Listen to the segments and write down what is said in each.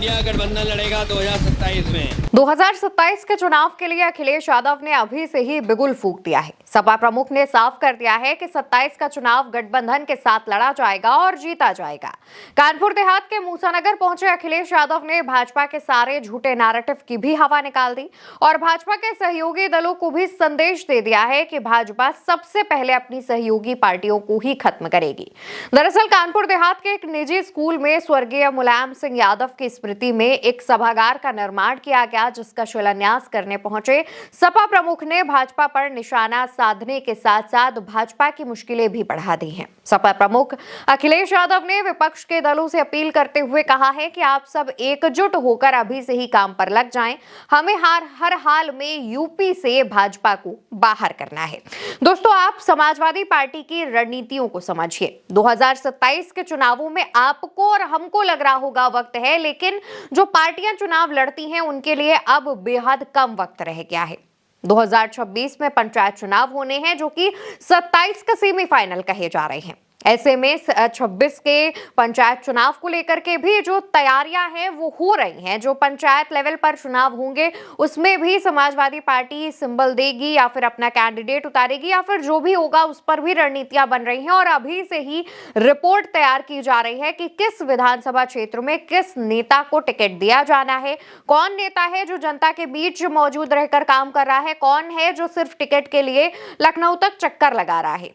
India गठबंधन लड़ेगा 2027 में। 2027 के चुनाव के लिए अखिलेश यादव ने अभी से ही बिगुल फूंक दिया है। सपा प्रमुख ने साफ कर दिया है कि 27 का चुनाव गठबंधन के साथ लड़ा जाएगा और जीता जाएगा। कानपुर देहात के मूसानगर पहुंचे अखिलेश यादव ने भाजपा के सारे झूठे नैरेटिव की भी हवा निकाल दी और भाजपा के सहयोगी दलों को भी संदेश दे दिया है कि भाजपा सबसे पहले अपनी सहयोगी पार्टियों को ही खत्म करेगी। दरअसल कानपुर देहात के एक निजी स्कूल में स्वर्गीय मुलायम सिंह यादव की स्मृति में एक सभागार का निर्माण किया गया, जिसका शिलान्यास करने पहुंचे सपा प्रमुख ने भाजपा पर निशाना साधने के साथ साथ भाजपा की मुश्किलें भी बढ़ा दी हैं। सपा प्रमुख अखिलेश यादव ने विपक्ष के दलों से अपील करते हुए कहा है कि आप सब एकजुट होकर अभी से ही काम पर लग जाएं। हमें हर हाल में यूपी से भाजपा को बाहर करना है। दोस्तों, आप समाजवादी पार्टी की रणनीतियों को समझिए। 2027 के चुनावों में आपको और हमको लग रहा होगा वक्त है, लेकिन जो पार्टियां चुनाव लड़ती हैं उनके लिए अब बेहद कम वक्त रह गया है। 2026 में पंचायत चुनाव होने हैं, जो कि 27 का सेमीफाइनल कहे जा रहे हैं। ऐसे में 26 के पंचायत चुनाव को लेकर के भी जो तैयारियां हैं वो हो रही हैं। जो पंचायत लेवल पर चुनाव होंगे उसमें भी समाजवादी पार्टी सिंबल देगी या फिर अपना कैंडिडेट उतारेगी या फिर जो भी होगा उस पर भी रणनीतियां बन रही हैं और अभी से ही रिपोर्ट तैयार की जा रही है कि किस विधानसभा क्षेत्र में किस नेता को टिकट दिया जाना है, कौन नेता है जो जनता के बीच मौजूद रहकर काम कर रहा है, कौन है जो सिर्फ टिकट के लिए लखनऊ तक चक्कर लगा रहा है।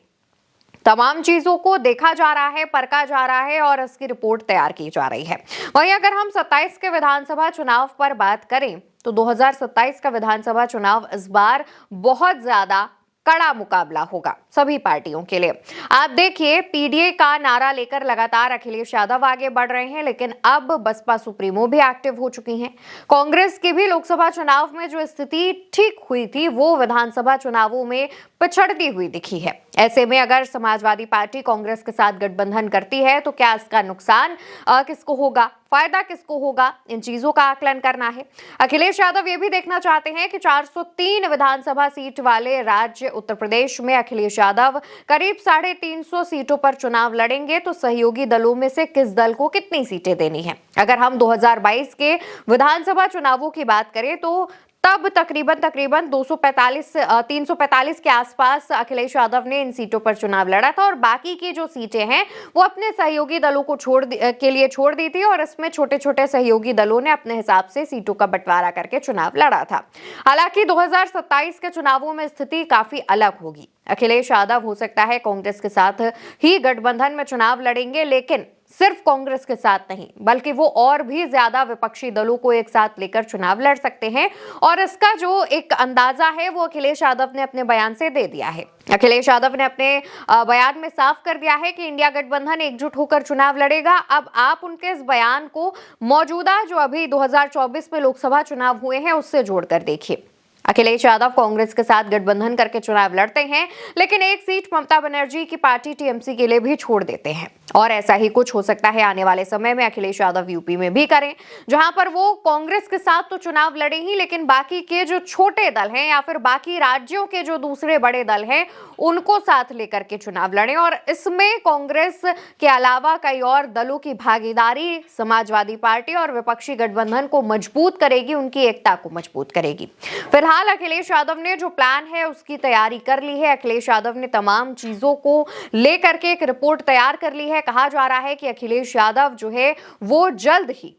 तमाम चीजों को देखा जा रहा है, परखा जा रहा है और इसकी रिपोर्ट तैयार की जा रही है। वहीं अगर हम 27 के विधानसभा चुनाव पर बात करें तो 2027 का विधानसभा चुनाव इस बार बहुत ज्यादा कड़ा मुकाबला होगा सभी पार्टियों के लिए। आप देखिए, पीडीए का नारा लेकर लगातार अखिलेश यादव आगे बढ़ रहे हैं, लेकिन अब बसपा सुप्रीमो भी एक्टिव हो चुकी हैं। कांग्रेस की भी लोकसभा चुनाव में जो स्थिति ठीक हुई थी वो विधानसभा चुनावों में पिछड़ती हुई दिखी है। ऐसे में अगर समाजवादी पार्टी कांग्रेस के साथ गठबंधन करती है तो क्या इसका नुकसान किसको होगा, फायदा किसको होगा, इन चीजों का आकलन करना है। अखिलेश यादव ये भी देखना चाहते हैं कि 403 विधानसभा सीट वाले राज्य उत्तर प्रदेश में अखिलेश यादव करीब 350 सीटों पर चुनाव लड़ेंगे तो सहयोगी दलों में से किस दल को कितनी सीटें देनी है। अगर हम 2022 के विधानसभा चुनावों की बात करें तो तब तकरीबन 345 के आसपास अखिलेश यादव ने इन सीटों पर चुनाव लड़ा था और बाकी की जो सीटें हैं वो अपने सहयोगी दलों को के लिए छोड़ दी थी और इसमें छोटे छोटे सहयोगी दलों ने अपने हिसाब से सीटों का बंटवारा करके चुनाव लड़ा था। हालांकि 2027 के चुनावों में स्थिति काफी अलग होगी। अखिलेश यादव हो सकता है कांग्रेस के साथ ही गठबंधन में चुनाव लड़ेंगे, लेकिन सिर्फ कांग्रेस के साथ नहीं बल्कि वो और भी ज्यादा विपक्षी दलों को एक साथ लेकर चुनाव लड़ सकते हैं और इसका जो एक अंदाजा है वो अखिलेश यादव ने अपने बयान से दे दिया है। अखिलेश यादव ने अपने बयान में साफ कर दिया है कि इंडिया गठबंधन एकजुट होकर चुनाव लड़ेगा। अब आप उनके इस बयान को मौजूदा जो अभी 2024 में लोकसभा चुनाव हुए हैं उससे जोड़कर देखिए। अखिलेश यादव कांग्रेस के साथ गठबंधन करके चुनाव लड़ते हैं, लेकिन एक सीट ममता बनर्जी की पार्टी टीएमसी के लिए भी छोड़ देते हैं और ऐसा ही कुछ हो सकता है आने वाले समय में अखिलेश यादव यूपी में भी करें, जहां पर वो कांग्रेस के साथ तो चुनाव लड़े ही, लेकिन बाकी के जो छोटे दल हैं या फिर बाकी राज्यों के जो दूसरे बड़े दल हैं उनको साथ लेकर के चुनाव लड़ें और इसमें कांग्रेस के अलावा कई और दलों की भागीदारी समाजवादी पार्टी और विपक्षी गठबंधन को मजबूत करेगी, उनकी एकता को मजबूत करेगी। फिलहाल अखिलेश यादव ने जो प्लान है उसकी तैयारी कर ली है। अखिलेश यादव ने तमाम चीजों को लेकर के एक रिपोर्ट तैयार कर ली है। कहा जा रहा है कि अखिलेश यादव जो है वो जल्द ही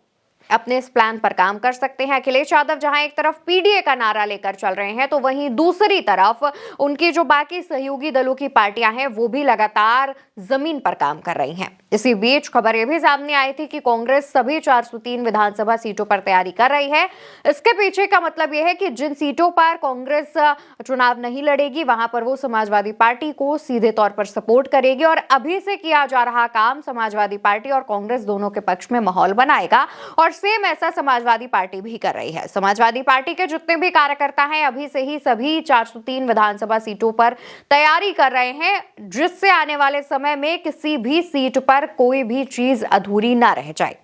अपने इस प्लान पर काम कर सकते हैं। अखिलेश यादव जहां एक तरफ पीडीए का नारा लेकर चल रहे हैं तो वहीं दूसरी तरफ उनकी जो बाकी सहयोगी दलों की पार्टियां हैं वो भी लगातार जमीन पर काम कर रही हैं। इसी बीच खबर यह भी सामने आई थी कि कांग्रेस सभी 403 विधानसभा सीटों पर तैयारी कर रही है। इसके पीछे का मतलब यह है कि जिन सीटों पर कांग्रेस चुनाव नहीं लड़ेगी वहां पर वो समाजवादी पार्टी को सीधे तौर पर सपोर्ट करेगी और अभी से किया जा रहा काम समाजवादी पार्टी और कांग्रेस दोनों के पक्ष में माहौल बनाएगा और सेम ऐसा समाजवादी पार्टी भी कर रही है। समाजवादी पार्टी के जितने भी कार्यकर्ता हैं अभी से ही सभी 403 विधानसभा सीटों पर तैयारी कर रहे हैं, जिससे आने वाले समय में किसी भी सीट पर कोई भी चीज अधूरी ना रह जाए।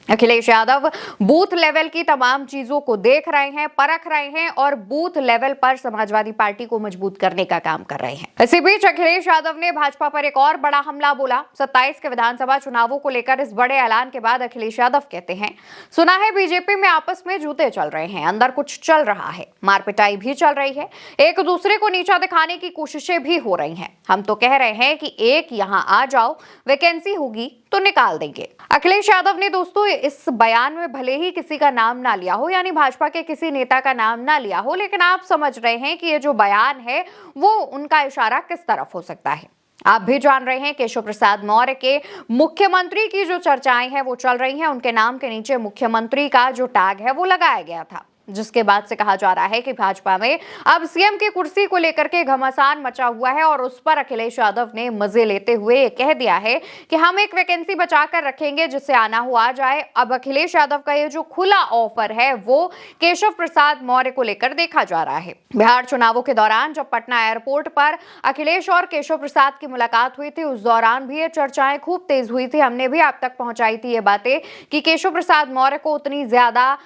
अखिलेश यादव बूथ लेवल की तमाम चीजों को देख रहे हैं, परख रहे हैं और बूथ लेवल पर समाजवादी पार्टी को मजबूत करने का काम कर रहे हैं। इसी बीच अखिलेश यादव ने भाजपा पर एक और बड़ा हमला बोला। 27 के विधानसभा चुनावों को लेकर इस बड़े ऐलान के बाद अखिलेश यादव कहते हैं, सुना है बीजेपी में आपस में जूते चल रहे हैं, अंदर कुछ चल रहा है, मारपिटाई भी चल रही है, एक दूसरे को नीचा दिखाने की कोशिशें भी हो रही हैं। हम तो कह रहे हैं कि एक यहां आ जाओ, वैकेंसी होगी तो निकाल देंगे। अखिलेश यादव ने दोस्तों इस बयान में भले ही किसी का नाम ना लिया हो, यानी भाजपा के किसी नेता का नाम ना लिया हो, लेकिन आप समझ रहे हैं कि ये जो बयान है वो उनका इशारा किस तरफ हो सकता है। आप भी जान रहे हैं केशव प्रसाद मौर्य के मुख्यमंत्री की जो चर्चाएं हैं वो चल रही हैं। उनके नाम के नीचे मुख्यमंत्री का जो टैग है वो लगाया गया था, जिसके बाद से कहा जा रहा है कि भाजपा में अब सीएम की कुर्सी को लेकर के घमासान मचा हुआ है और उस पर अखिलेश यादव ने मजे लेते हुए कह दिया है कि हम एक वैकेंसी बचाकर रखेंगे, जिससे आना हो आ जाए। अब अखिलेश यादव का ये जो खुला ऑफर है वो केशव प्रसाद मौर्य को लेकर देखा जा रहा है। बिहार चुनावों के दौरान जब पटना एयरपोर्ट पर अखिलेश और केशव प्रसाद की मुलाकात हुई थी, उस दौरान भी ये चर्चाएं खूब तेज हुई थी। हमने भी आप तक पहुंचाई थी ये बातें कि केशव प्रसाद मौर्य को उतनी ज्यादा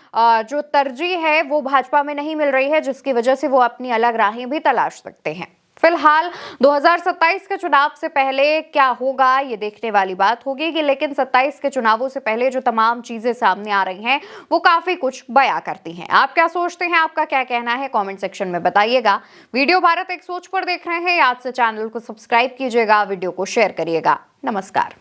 जो तरजीह है वो भाजपा में नहीं मिल रही है, जिसकी वजह से वो अपनी अलग राहें भी तलाश सकते हैं। फिलहाल 2027 के चुनाव से पहले क्या होगा ये देखने वाली बात होगी कि लेकिन 27 के चुनावों से पहले जो तमाम चीजें सामने आ रही हैं वो काफी कुछ बयां करती हैं। आप क्या सोचते हैं, आपका क्या कहना है, कमेंट सेक्शन में बताइएगा। वीडियो भारत एक सोच पर देख रहे हैं, याद से चैनल को सब्सक्राइब कीजिएगा, वीडियो को शेयर करिएगा। नमस्कार।